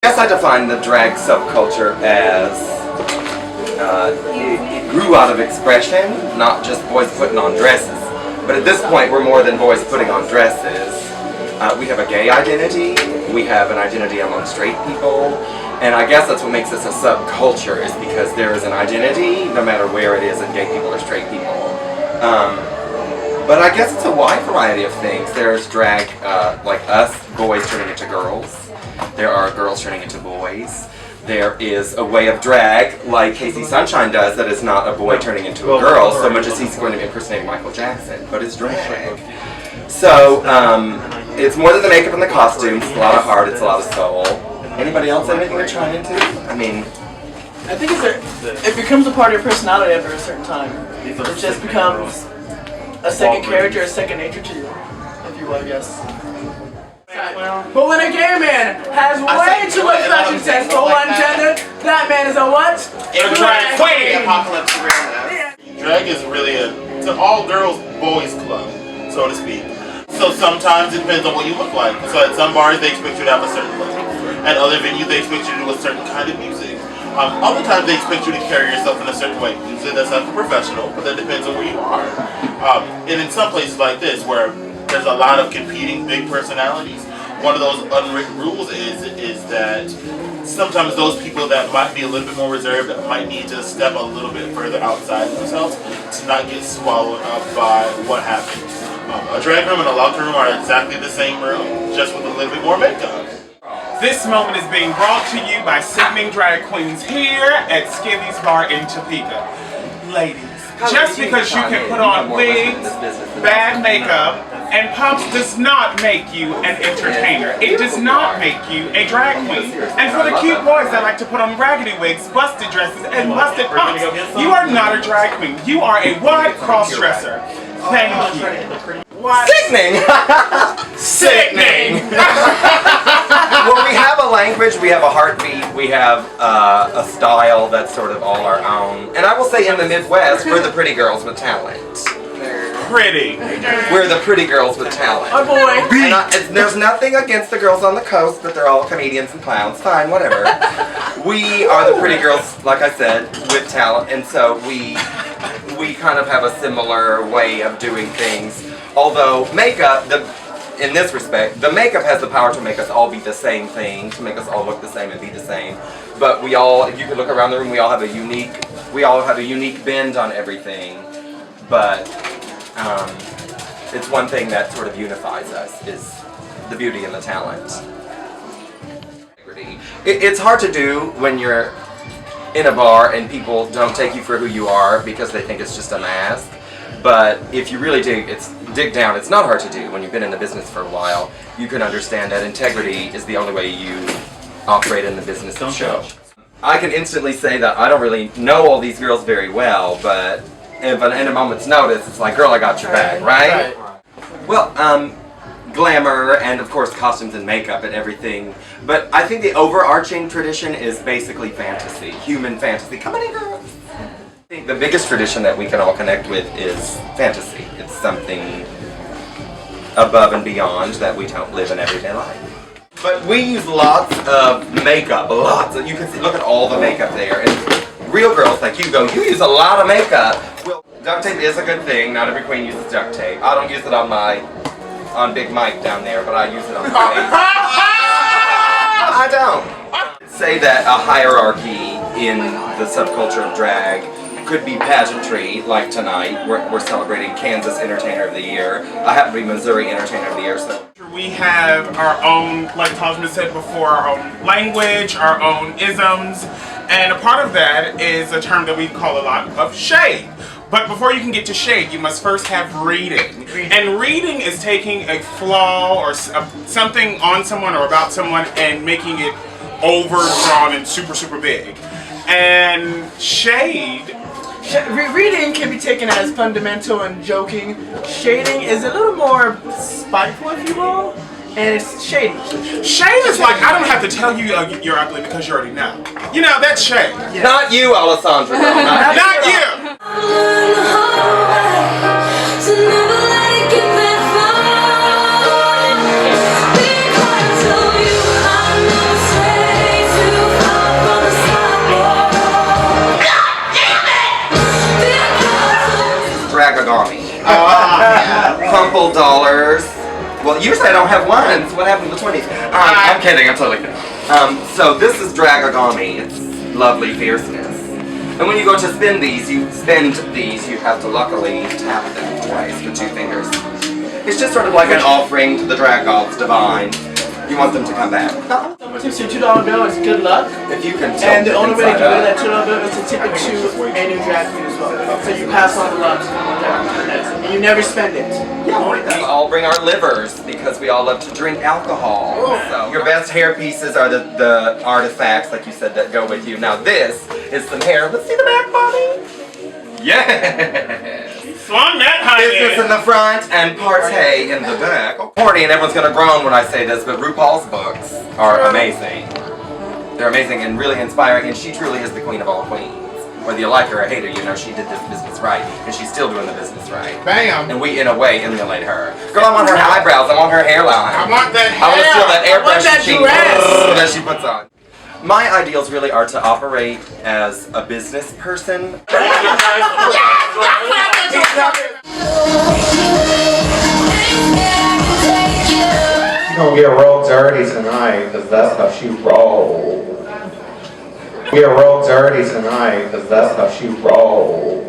I guess I define the drag subculture as it grew out of expression, not just boys putting on dresses. But at this point, we're more than boys putting on dresses. We have a gay identity, we have an identity among straight people, and I guess that's what makes us a subculture, is because there is an identity, no matter where it is, in gay people or straight people. But I guess it's a wide variety of things. There's drag, like us, boys turning into girls. There are girls turning into boys. There is a way of drag, like Casey Sunshine does, that is not a boy turning into a girl, so much as he's going to be impersonating Michael Jackson, but it's drag. So, it's more than the makeup and the costumes. It's a lot of heart, it's a lot of soul. Anybody else have anything to chime into? I mean... I think it becomes a part of your personality after a certain time. It just becomes a second character, a second nature to you, if you will, I guess. But when a gay man has way too much fashion sense for one gender, that man is a what? A drag queen! Apocalypse around. Drag is really it's an all-girls boys club, so to speak. So sometimes it depends on what you look like. So at some bars they expect you to have a certain look. At other venues they expect you to do a certain kind of music. Other times they expect you to carry yourself in a certain way. Usually that's not for professional, but that depends on where you are. And in some places like this, where there's a lot of competing big personalities, one of those unwritten rules is that sometimes those people that might be a little bit more reserved, that might need to step a little bit further outside themselves to not get swallowed up by what happens. A drag room and a locker room are exactly the same room, just with a little bit more makeup. This moment is being brought to you by Sickening Drag Queens here at Skivvy's Bar in Topeka. Ladies, just because you can put on wigs, bad makeup, and pumps does not make you an entertainer. It does not make you a drag queen. And for the cute boys that like to put on raggedy wigs, busted dresses, and busted pumps, you are not a drag queen. You are a wide cross-dresser. Thank you. Sickening! Sickening! Well, we have a language, we have a heartbeat, we have a style that's sort of all our own. And I will say in the Midwest, we're the pretty girls with talent. Pretty. We're the pretty girls with talent. Oh boy. And there's nothing against the girls on the coast, but they're all comedians and clowns. Fine, whatever. We are the pretty girls, like I said, with talent, and so we kind of have a similar way of doing things. Although makeup, in this respect, the makeup has the power to make us all be the same thing, to make us all look the same and be the same. But we all, if you could look around the room, we all have a unique bend on everything. But it's one thing that sort of unifies us, is the beauty and the talent. It's hard to do when you're in a bar and people don't take you for who you are because they think it's just a mask. But if you really dig down, it's not hard to do. When you've been in the business for a while, you can understand that integrity is the only way you operate in the business of show. I can instantly say that I don't really know all these girls very well, but if in a moment's notice, it's like, girl, I got your back, right? Well, glamour and of course costumes and makeup and everything. But I think the overarching tradition is basically fantasy, human fantasy. Come on in, girls. I think the biggest tradition that we can all connect with is fantasy. It's something above and beyond that we don't live in everyday life. But we use lots of makeup, you can see, look at all the makeup there. And real girls like you use a lot of makeup. Well, duct tape is a good thing. Not every queen uses duct tape. I don't use it on Big Mike down there, but I use it on my face. I don't. Say that a hierarchy in the subculture of drag could be pageantry, like tonight. We're celebrating Kansas Entertainer of the Year. I happen to be Missouri Entertainer of the Year, so. We have our own, like Tajma said before, our own language, our own isms, and a part of that is a term that we call a lot of shade. But before you can get to shade, you must first have reading. And reading is taking a flaw or something on someone or about someone and making it overdrawn and super, super big. And shade... Reading can be taken as fundamental and joking. Shading is a little more spiteful, if you will, and it's shady. Shade is like, I don't have to tell you you're ugly because you already know. You know, that's shade. Yeah. Not you, Alessandra. Not you! dragagami. Crumpled dollars. Well, usually I don't have ones. What happened to the 20s? I'm kidding. I'm totally kidding. So this is dragagami. It's lovely fierceness. And when you go to spend these, you have to luckily tap them twice with 2 fingers. It's just sort of like an offering to the drag gods divine. You want them to come back. Someone tips your $2 bill, it's good luck. If you can tilt And the only way to inside get rid of out. that $2 bill is to tip it to a new drag queen as well. So you pass on the love to the next. And you never spend it. We all bring our livers because we all love to drink alcohol. So your best hair pieces are the artifacts, like you said, that go with you. Now this is some hair. Let's see the back, Bobby. Yes. Slung that honey. Business in the front and partay in the back. Corny, and everyone's gonna groan when I say this, but RuPaul's books are amazing. They're amazing and really inspiring, and she truly is the queen of all queens. Whether you like her or hate her, you know she did this business right, and she's still doing the business right. Bam. And we, in a way, emulate her. Girl, I want her eyebrows. I want her hairline. I want that I want to feel that I want that airbrush that she puts on. My ideals really are to operate as a business person. She's gonna get real dirty tonight, cause that's how she roll. Get real dirty tonight, cause that's how she roll.